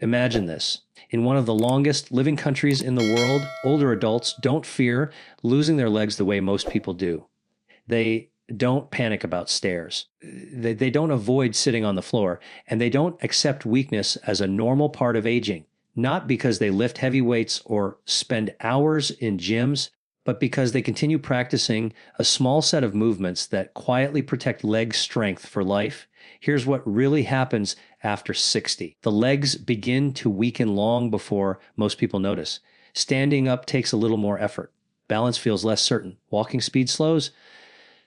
Imagine this. In one of the longest living countries in the world, older adults don't fear losing their legs the way most people do. They don't panic about stairs. They don't avoid sitting on the floor, and they don't accept weakness as a normal part of aging, not because they lift heavy weights or spend hours in gyms, but because they continue practicing a small set of movements that quietly protect leg strength for life. Here's what really happens after 60. The legs begin to weaken long before most people notice. Standing up takes a little more effort. Balance feels less certain. Walking speed slows.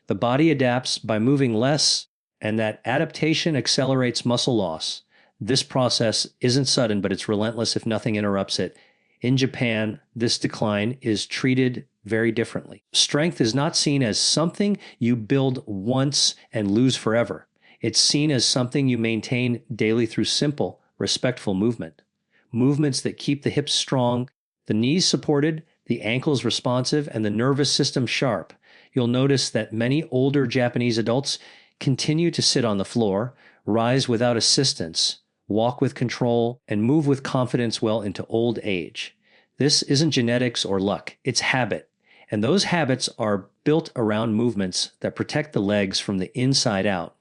The body adapts by moving less, and that adaptation accelerates muscle loss. This process isn't sudden, but it's relentless if nothing interrupts it. In Japan, this decline is treated very differently. Strength is not seen as something you build once and lose forever. It's seen as something you maintain daily through simple, respectful movement. Movements that keep the hips strong, the knees supported, the ankles responsive, and the nervous system sharp. You'll notice that many older Japanese adults continue to sit on the floor, rise without assistance, walk with control, and move with confidence well into old age. This isn't genetics or luck, it's habit. And those habits are built around movements that protect the legs from the inside out.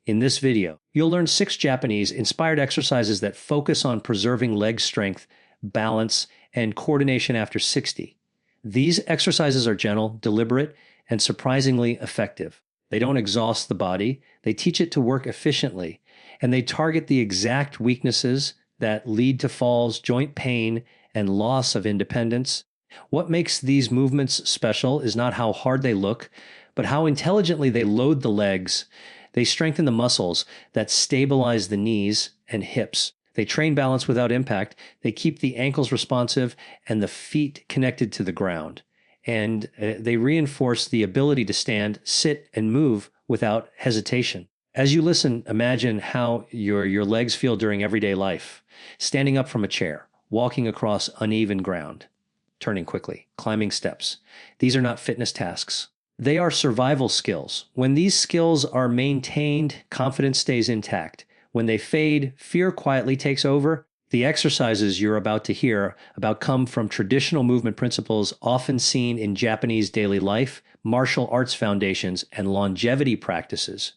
In this video, you'll learn 6 Japanese-inspired exercises that focus on preserving leg strength, balance, and coordination after 60. These exercises are gentle, deliberate, and surprisingly effective. They don't exhaust the body, they teach it to work efficiently, and they target the exact weaknesses that lead to falls, joint pain, and loss of independence. What makes these movements special is not how hard they look, but how intelligently they load the legs. They strengthen the muscles that stabilize the knees and hips. They train balance without impact. They keep the ankles responsive and the feet connected to the ground. And they reinforce the ability to stand, sit, and move without hesitation. As you listen, imagine how your legs feel during everyday life. Standing up from a chair, walking across uneven ground, turning quickly, climbing steps. These are not fitness tasks. They are survival skills. When these skills are maintained, confidence stays intact. When they fade, fear quietly takes over. The exercises you're about to hear about come from traditional movement principles often seen in Japanese daily life, martial arts foundations, and longevity practices.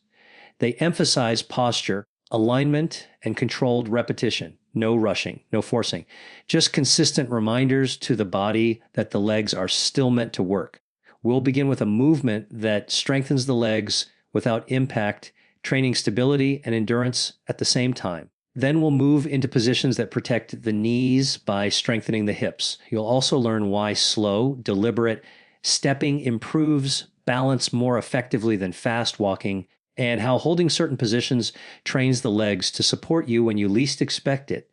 They emphasize posture, alignment, and controlled repetition. No rushing, no forcing. Just consistent reminders to the body that the legs are still meant to work. We'll begin with a movement that strengthens the legs without impact, training stability and endurance at the same time. Then we'll move into positions that protect the knees by strengthening the hips. You'll also learn why slow, deliberate stepping improves balance more effectively than fast walking, and how holding certain positions trains the legs to support you when you least expect it.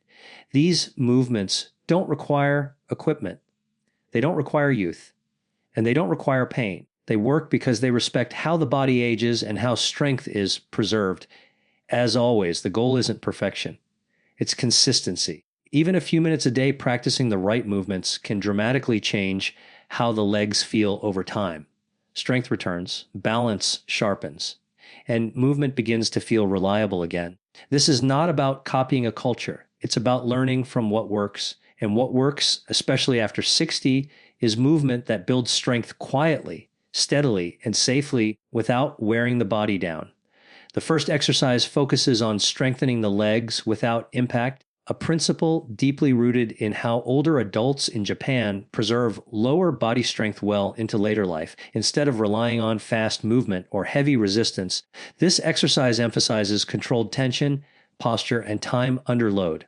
These movements don't require equipment. They don't require youth. And they don't require pain. They work because they respect how the body ages and how strength is preserved. As always, the goal isn't perfection. It's consistency. Even a few minutes a day practicing the right movements can dramatically change how the legs feel over time. Strength returns, balance sharpens, and movement begins to feel reliable again. This is not about copying a culture. It's about learning from what works. And what works, especially after 60, is movement that builds strength quietly, steadily, and safely without wearing the body down. The first exercise focuses on strengthening the legs without impact, a principle deeply rooted in how older adults in Japan preserve lower body strength well into later life. Instead of relying on fast movement or heavy resistance, this exercise emphasizes controlled tension, posture, and time under load.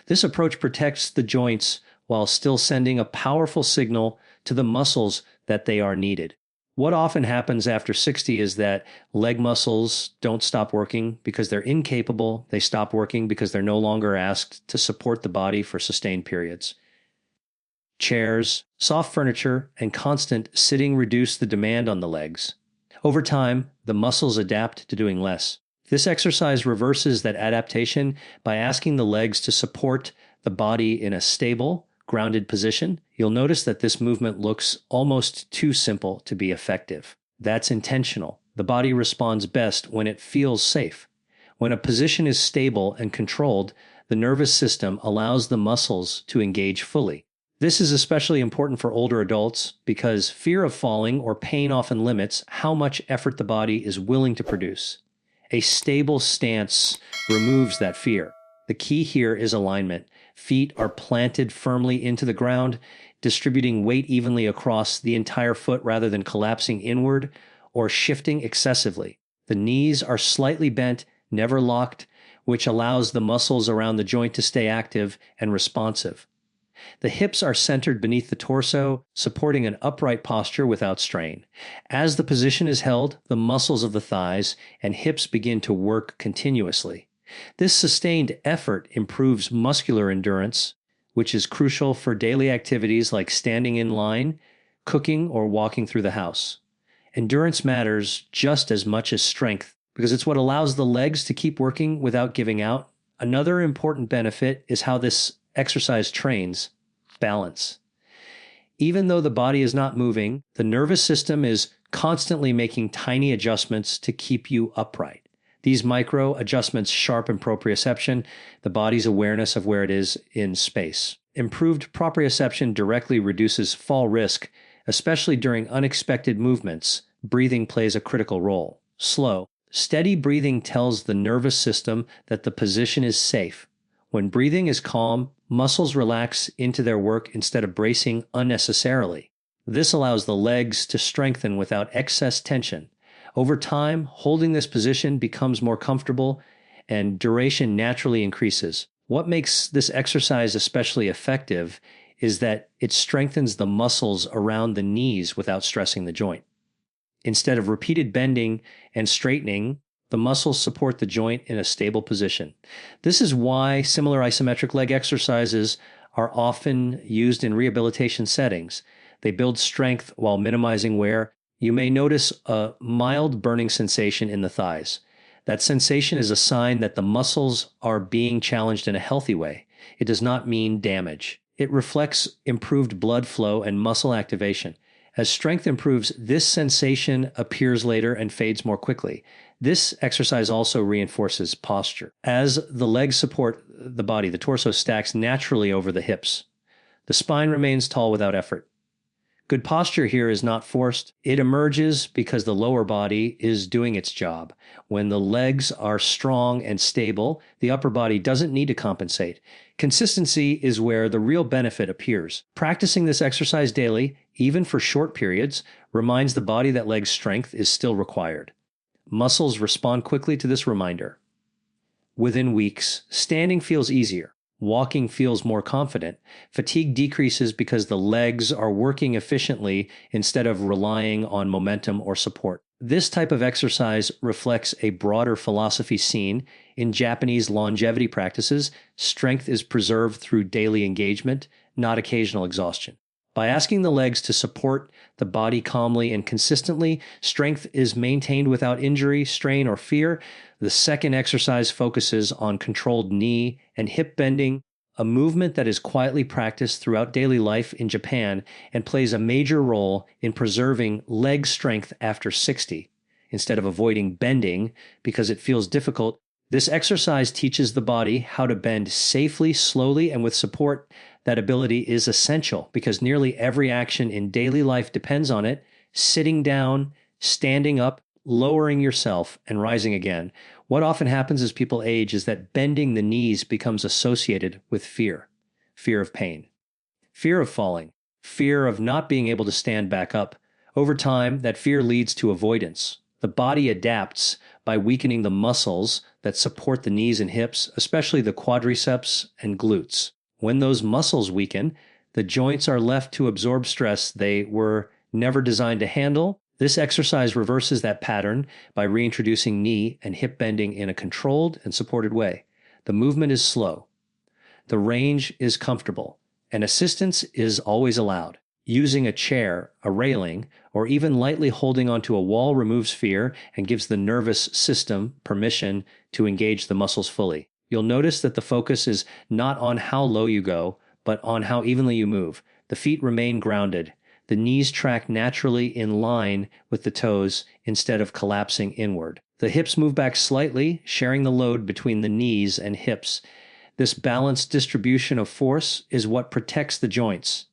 This approach protects the joints while still sending a powerful signal to the muscles that they are needed. What often happens after 60 is that leg muscles don't stop working because they're incapable. They stop working because they're no longer asked to support the body for sustained periods. Chairs, soft furniture, and constant sitting reduce the demand on the legs. Over time, the muscles adapt to doing less. This exercise reverses that adaptation by asking the legs to support the body in a stable, grounded position. You'll notice that this movement looks almost too simple to be effective. That's intentional. The body responds best when it feels safe. When a position is stable and controlled, the nervous system allows the muscles to engage fully. This is especially important for older adults because fear of falling or pain often limits how much effort the body is willing to produce. A stable stance removes that fear. The key here is alignment. Feet are planted firmly into the ground, distributing weight evenly across the entire foot rather than collapsing inward or shifting excessively. The knees are slightly bent, never locked, which allows the muscles around the joint to stay active and responsive. The hips are centered beneath the torso, supporting an upright posture without strain. As the position is held, the muscles of the thighs and hips begin to work continuously. This sustained effort improves muscular endurance, which is crucial for daily activities like standing in line, cooking, or walking through the house. Endurance matters just as much as strength because it's what allows the legs to keep working without giving out. Another important benefit is how this exercise trains balance. Even though the body is not moving, the nervous system is constantly making tiny adjustments to keep you upright. These micro adjustments sharpen proprioception, the body's awareness of where it is in space. Improved proprioception directly reduces fall risk, especially during unexpected movements. Breathing plays a critical role. Slow, steady breathing tells the nervous system that the position is safe. When breathing is calm, muscles relax into their work instead of bracing unnecessarily. This allows the legs to strengthen without excess tension. Over time, holding this position becomes more comfortable and duration naturally increases. What makes this exercise especially effective is that it strengthens the muscles around the knees without stressing the joint. Instead of repeated bending and straightening, the muscles support the joint in a stable position. This is why similar isometric leg exercises are often used in rehabilitation settings. They build strength while minimizing wear. You may notice a mild burning sensation in the thighs. That sensation is a sign that the muscles are being challenged in a healthy way. It does not mean damage. It reflects improved blood flow and muscle activation. As strength improves, this sensation appears later and fades more quickly. This exercise also reinforces posture. As the legs support the body, the torso stacks naturally over the hips. The spine remains tall without effort. Good posture here is not forced. It emerges because the lower body is doing its job. When the legs are strong and stable, the upper body doesn't need to compensate. Consistency is where the real benefit appears. Practicing this exercise daily, even for short periods, reminds the body that leg strength is still required. Muscles respond quickly to this reminder. Within weeks, standing feels easier. Walking feels more confident. Fatigue decreases because the legs are working efficiently instead of relying on momentum or support. This type of exercise reflects a broader philosophy seen in Japanese longevity practices. Strength is preserved through daily engagement, not occasional exhaustion. By asking the legs to support the body calmly and consistently, strength is maintained without injury, strain, or fear. The second exercise focuses on controlled knee and hip bending, a movement that is quietly practiced throughout daily life in Japan and plays a major role in preserving leg strength after 60. Instead of avoiding bending because it feels difficult, this exercise teaches the body how to bend safely, slowly, and with support. That ability is essential because nearly every action in daily life depends on it. Sitting down, standing up, lowering yourself, and rising again. What often happens as people age is that bending the knees becomes associated with fear. Fear of pain, fear of falling, fear of not being able to stand back up. Over time, that fear leads to avoidance. The body adapts by weakening the muscles that support the knees and hips, especially the quadriceps and glutes. When those muscles weaken, the joints are left to absorb stress they were never designed to handle. This exercise reverses that pattern by reintroducing knee and hip bending in a controlled and supported way. The movement is slow. The range is comfortable, and assistance is always allowed. Using a chair, a railing, or even lightly holding onto a wall removes fear and gives the nervous system permission to engage the muscles fully. You'll notice that the focus is not on how low you go, but on how evenly you move. The feet remain grounded. The knees track naturally in line with the toes instead of collapsing inward. The hips move back slightly, sharing the load between the knees and hips. This balanced distribution of force is what protects the joints.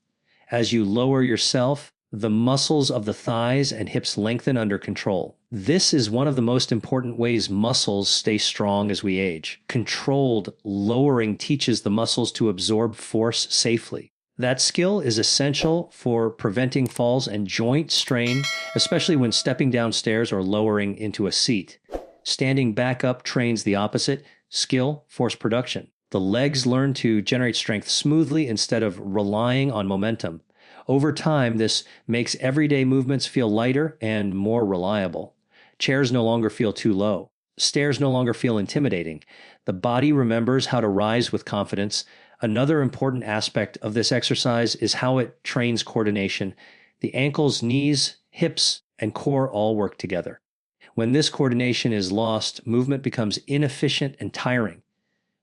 As you lower yourself, the muscles of the thighs and hips lengthen under control. This is one of the most important ways muscles stay strong as we age. Controlled lowering teaches the muscles to absorb force safely. That skill is essential for preventing falls and joint strain, especially when stepping down stairs or lowering into a seat. Standing back up trains the opposite skill, force production. The legs learn to generate strength smoothly instead of relying on momentum. Over time, this makes everyday movements feel lighter and more reliable. Chairs no longer feel too low. Stairs no longer feel intimidating. The body remembers how to rise with confidence. Another important aspect of this exercise is how it trains coordination. The ankles, knees, hips, and core all work together. When this coordination is lost, movement becomes inefficient and tiring.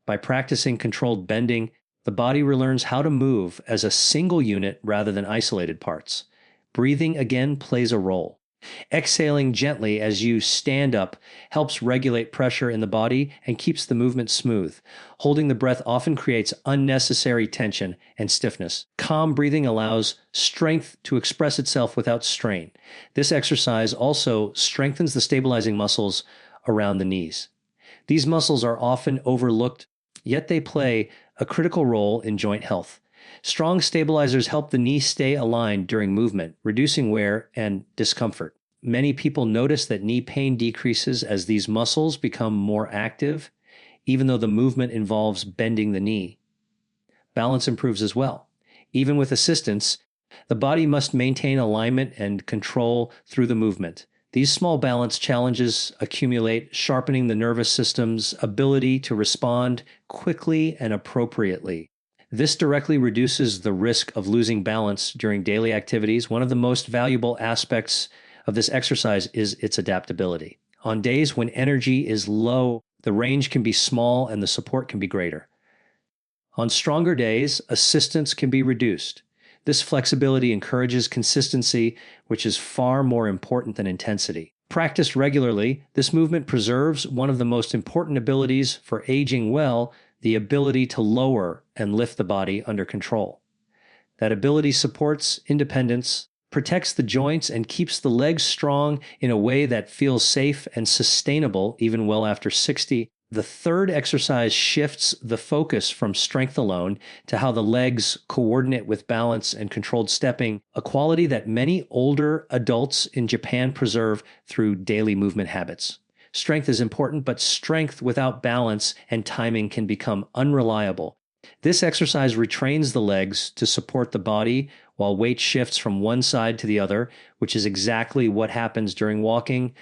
By practicing controlled bending, the body relearns how to move as a single unit rather than isolated parts. Breathing again plays a role. Exhaling gently as you stand up helps regulate pressure in the body and keeps the movement smooth. Holding the breath often creates unnecessary tension and stiffness. Calm breathing allows strength to express itself without strain. This exercise also strengthens the stabilizing muscles around the knees. These muscles are often overlooked, yet they play a critical role in joint health. Strong stabilizers help the knee stay aligned during movement, reducing wear and discomfort. Many people notice that knee pain decreases as these muscles become more active, even though the movement involves bending the knee. Balance improves as well. Even with assistance, the body must maintain alignment and control through the movement. These small balance challenges accumulate, sharpening the nervous system's ability to respond quickly and appropriately. This directly reduces the risk of losing balance during daily activities. One of the most valuable aspects of this exercise is its adaptability. On days when energy is low, the range can be small and the support can be greater. On stronger days, assistance can be reduced. This flexibility encourages consistency, which is far more important than intensity. Practiced regularly, this movement preserves one of the most important abilities for aging well, the ability to lower and lift the body under control. That ability supports independence, protects the joints, and keeps the legs strong in a way that feels safe and sustainable even well after 60. The third exercise shifts the focus from strength alone to how the legs coordinate with balance and controlled stepping, a quality that many older adults in Japan preserve through daily movement habits. Strength is important, but strength without balance and timing can become unreliable. This exercise retrains the legs to support the body while weight shifts from one side to the other, which is exactly what happens during walking,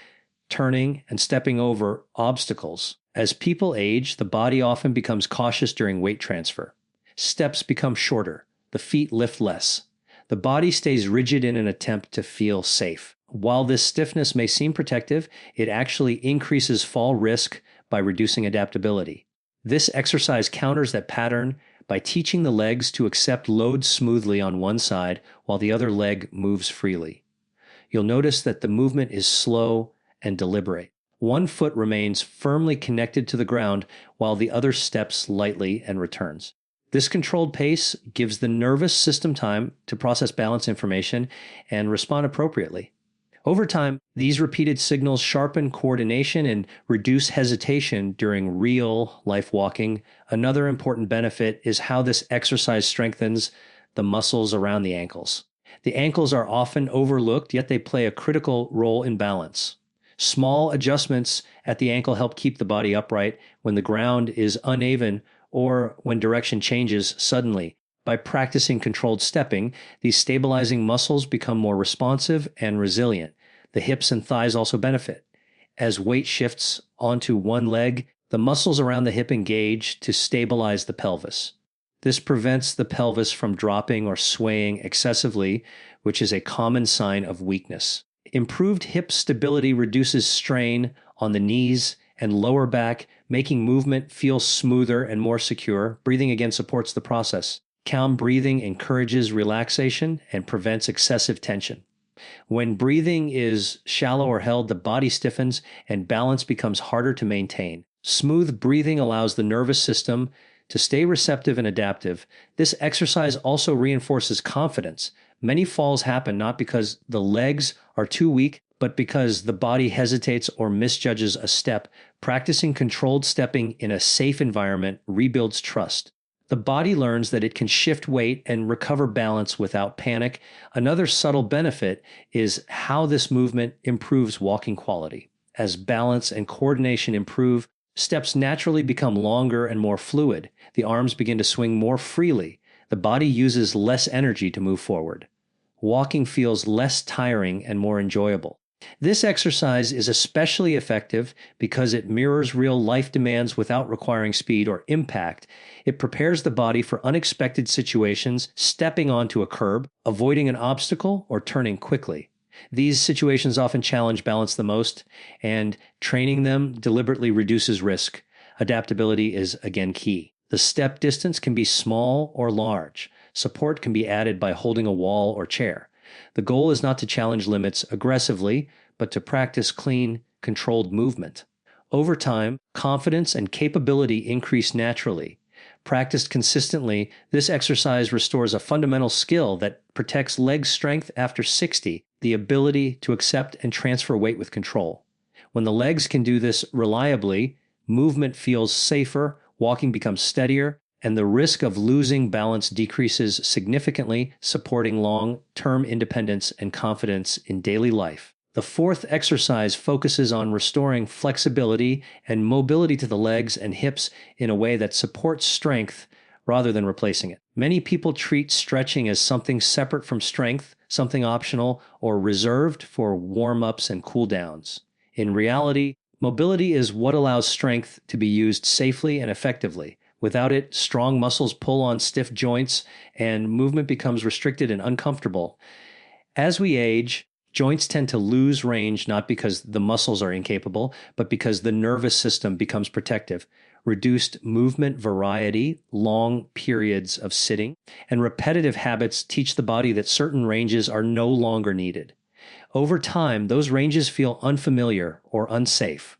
turning, and stepping over obstacles. As people age, the body often becomes cautious during weight transfer. Steps become shorter. The feet lift less. The body stays rigid in an attempt to feel safe. While this stiffness may seem protective, it actually increases fall risk by reducing adaptability. This exercise counters that pattern by teaching the legs to accept load smoothly on one side while the other leg moves freely. You'll notice that the movement is slow and deliberate. One foot remains firmly connected to the ground while the other steps lightly and returns. This controlled pace gives the nervous system time to process balance information and respond appropriately. Over time, these repeated signals sharpen coordination and reduce hesitation during real life walking. Another important benefit is how this exercise strengthens the muscles around the ankles. The ankles are often overlooked, yet they play a critical role in balance. Small adjustments at the ankle help keep the body upright when the ground is uneven or when direction changes suddenly. By practicing controlled stepping, these stabilizing muscles become more responsive and resilient. The hips and thighs also benefit. As weight shifts onto one leg, the muscles around the hip engage to stabilize the pelvis. This prevents the pelvis from dropping or swaying excessively, which is a common sign of weakness. Improved hip stability reduces strain on the knees and lower back, making movement feel smoother and more secure. Breathing again supports the process. Calm breathing encourages relaxation and prevents excessive tension. When breathing is shallow or held, the body stiffens and balance becomes harder to maintain. Smooth breathing allows the nervous system To stay receptive and adaptive, this exercise also reinforces confidence. Many falls happen not because the legs are too weak, but because the body hesitates or misjudges a step. Practicing controlled stepping in a safe environment rebuilds trust. The body learns that it can shift weight and recover balance without panic. Another subtle benefit is how this movement improves walking quality. As balance and coordination improve, steps naturally become longer and more fluid. The arms begin to swing more freely. The body uses less energy to move forward. Walking feels less tiring and more enjoyable. This exercise is especially effective because it mirrors real life demands without requiring speed or impact. It prepares the body for unexpected situations, stepping onto a curb, avoiding an obstacle, or turning quickly. These situations often challenge balance the most, and training them deliberately reduces risk. Adaptability is again key. The step distance can be small or large. Support can be added by holding a wall or chair. The goal is not to challenge limits aggressively, but to practice clean, controlled movement. Over time, confidence and capability increase naturally. Practiced consistently, this exercise restores a fundamental skill that protects leg strength after 60, the ability to accept and transfer weight with control. When the legs can do this reliably, movement feels safer, walking becomes steadier, and the risk of losing balance decreases significantly, supporting long-term independence and confidence in daily life. The fourth exercise focuses on restoring flexibility and mobility to the legs and hips in a way that supports strength rather than replacing it. Many people treat stretching as something separate from strength, something optional or reserved for warm-ups and cool-downs. In reality, mobility is what allows strength to be used safely and effectively. Without it, strong muscles pull on stiff joints and movement becomes restricted and uncomfortable. As we age, joints tend to lose range not because the muscles are incapable, but because the nervous system becomes protective. Reduced movement variety, long periods of sitting, and repetitive habits teach the body that certain ranges are no longer needed. Over time, those ranges feel unfamiliar or unsafe.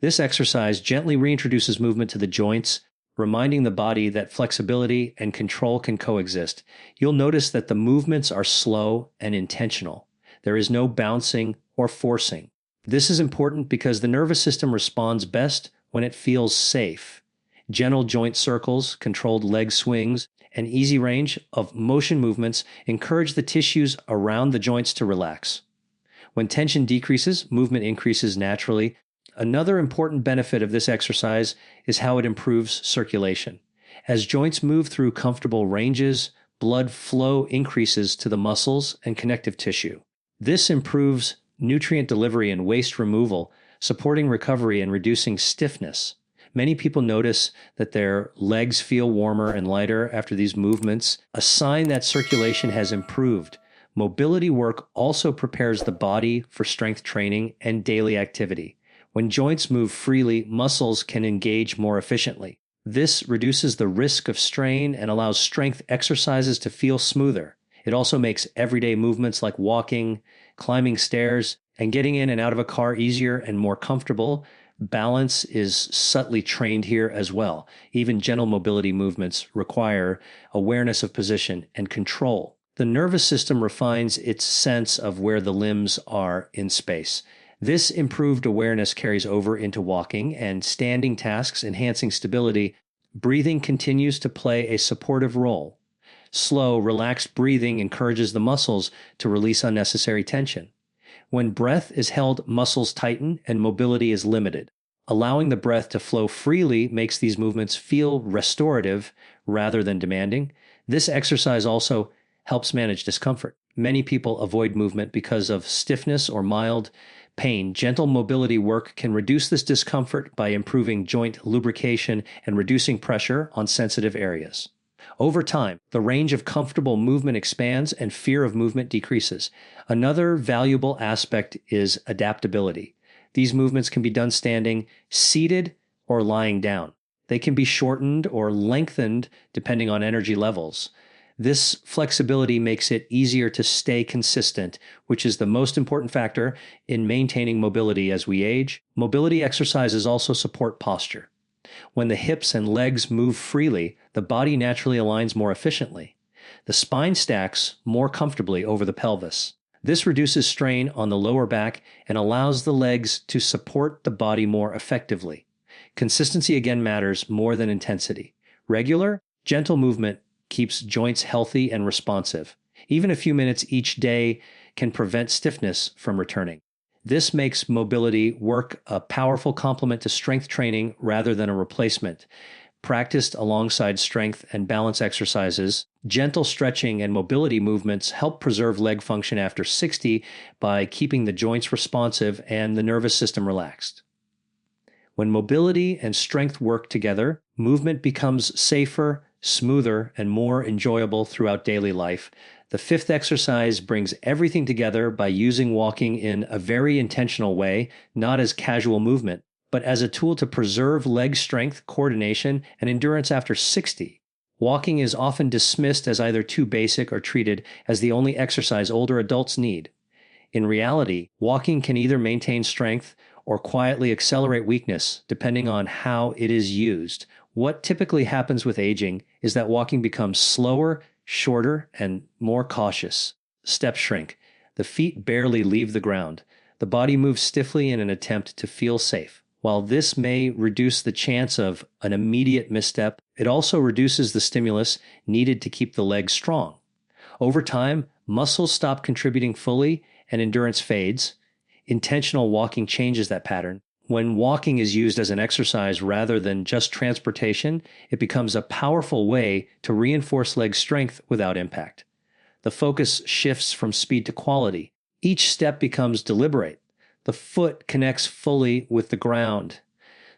This exercise gently reintroduces movement to the joints, reminding the body that flexibility and control can coexist. You'll notice that the movements are slow and intentional. There is no bouncing or forcing. This is important because the nervous system responds best when it feels safe. Gentle joint circles, controlled leg swings, and easy range of motion movements encourage the tissues around the joints to relax. When tension decreases, movement increases naturally. Another important benefit of this exercise is how it improves circulation. As joints move through comfortable ranges, blood flow increases to the muscles and connective tissue. This improves nutrient delivery and waste removal, supporting recovery and reducing stiffness. Many people notice that their legs feel warmer and lighter after these movements, a sign that circulation has improved. Mobility work also prepares the body for strength training and daily activity. When joints move freely, muscles can engage more efficiently. This reduces the risk of strain and allows strength exercises to feel smoother. It also makes everyday movements like walking, climbing stairs, and getting in and out of a car easier and more comfortable. Balance is subtly trained here as well. Even gentle mobility movements require awareness of position and control. The nervous system refines its sense of where the limbs are in space. This improved awareness carries over into walking and standing tasks, enhancing stability. Breathing continues to play a supportive role. Slow, relaxed breathing encourages the muscles to release unnecessary tension. When breath is held, muscles tighten and mobility is limited. Allowing the breath to flow freely makes these movements feel restorative rather than demanding. This exercise also helps manage discomfort. Many people avoid movement because of stiffness or mild pain. Gentle mobility work can reduce this discomfort by improving joint lubrication and reducing pressure on sensitive areas. Over time, the range of comfortable movement expands and fear of movement decreases. Another valuable aspect is adaptability. These movements can be done standing, seated, or lying down. They can be shortened or lengthened depending on energy levels. This flexibility makes it easier to stay consistent, which is the most important factor in maintaining mobility as we age. Mobility exercises also support posture. When the hips and legs move freely, the body naturally aligns more efficiently. The spine stacks more comfortably over the pelvis. This reduces strain on the lower back and allows the legs to support the body more effectively. Consistency again matters more than intensity. Regular, gentle movement keeps joints healthy and responsive. Even a few minutes each day can prevent stiffness from returning. This makes mobility work a powerful complement to strength training rather than a replacement. Practiced alongside strength and balance exercises, gentle stretching and mobility movements help preserve leg function after 60 by keeping the joints responsive and the nervous system relaxed. When mobility and strength work together, movement becomes safer, smoother, and more enjoyable throughout daily life. The fifth exercise brings everything together by using walking in a very intentional way, not as casual movement, but as a tool to preserve leg strength, coordination, and endurance after 60. Walking is often dismissed as either too basic or treated as the only exercise older adults need. In reality, walking can either maintain strength or quietly accelerate weakness, depending on how it is used. What typically happens with aging is that walking becomes slower, shorter, and more cautious. Steps shrink. The feet barely leave the ground. The body moves stiffly in an attempt to feel safe. While this may reduce the chance of an immediate misstep, it also reduces the stimulus needed to keep the legs strong. Over time, muscles stop contributing fully and endurance fades. Intentional walking changes that pattern. When walking is used as an exercise rather than just transportation, it becomes a powerful way to reinforce leg strength without impact. The focus shifts from speed to quality. Each step becomes deliberate. The foot connects fully with the ground.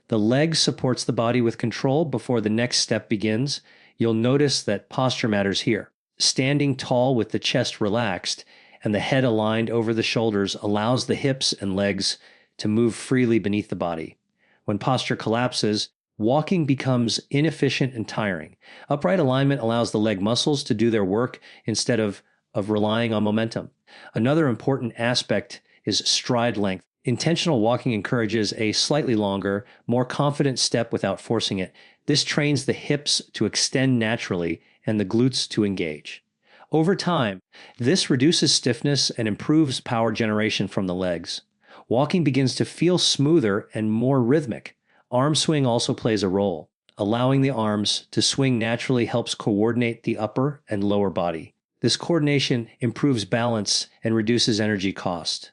The leg supports the body with control before the next step begins. You'll notice that posture matters here. Standing tall with the chest relaxed and the head aligned over the shoulders allows the hips and legs to move freely beneath the body. When posture collapses, walking becomes inefficient and tiring. Upright alignment allows the leg muscles to do their work instead of relying on momentum. Another important aspect is stride length. Intentional walking encourages a slightly longer, more confident step without forcing it. This trains the hips to extend naturally and the glutes to engage. Over time, this reduces stiffness and improves power generation from the legs. Walking begins to feel smoother and more rhythmic. Arm swing also plays a role. Allowing the arms to swing naturally helps coordinate the upper and lower body. This coordination improves balance and reduces energy cost.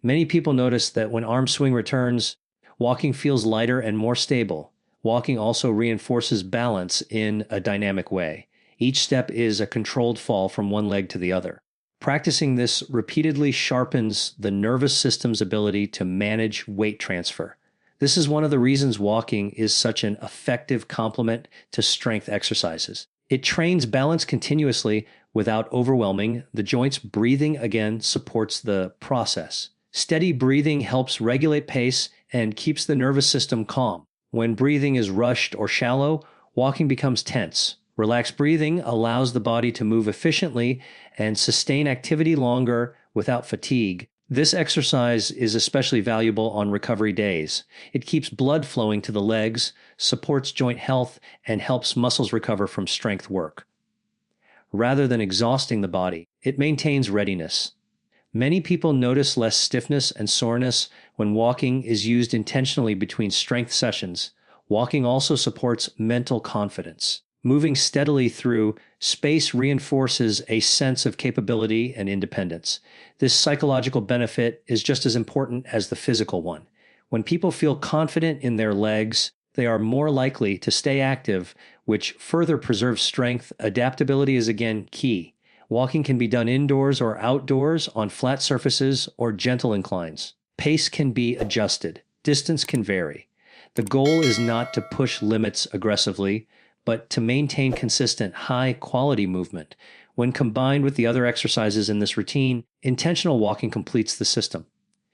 Many people notice that when arm swing returns, walking feels lighter and more stable. Walking also reinforces balance in a dynamic way. Each step is a controlled fall from one leg to the other. Practicing this repeatedly sharpens the nervous system's ability to manage weight transfer. This is one of the reasons walking is such an effective complement to strength exercises. It trains balance continuously without overwhelming the joints. Breathing again supports the process. Steady breathing helps regulate pace and keeps the nervous system calm. When breathing is rushed or shallow, walking becomes tense. Relaxed breathing allows the body to move efficiently and sustain activity longer without fatigue. This exercise is especially valuable on recovery days. It keeps blood flowing to the legs, supports joint health, and helps muscles recover from strength work. Rather than exhausting the body, it maintains readiness. Many people notice less stiffness and soreness when walking is used intentionally between strength sessions. Walking also supports mental confidence. Moving steadily through space reinforces a sense of capability and independence. This psychological benefit is just as important as the physical one. When people feel confident in their legs, they are more likely to stay active, which further preserves strength. Adaptability is again key. Walking can be done indoors or outdoors, on flat surfaces or gentle inclines. Pace can be adjusted. Distance can vary. The goal is not to push limits aggressively, but to maintain consistent, high-quality movement. When combined with the other exercises in this routine, intentional walking completes the system.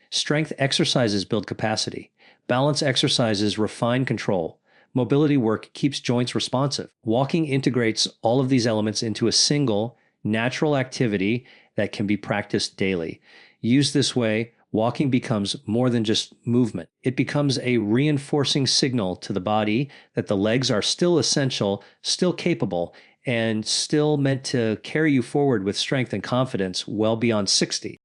Strength exercises build capacity. Balance exercises refine control. Mobility work keeps joints responsive. Walking integrates all of these elements into a single, natural activity that can be practiced daily. Used this way, walking becomes more than just movement. It becomes a reinforcing signal to the body that the legs are still essential, still capable, and still meant to carry you forward with strength and confidence well beyond 60.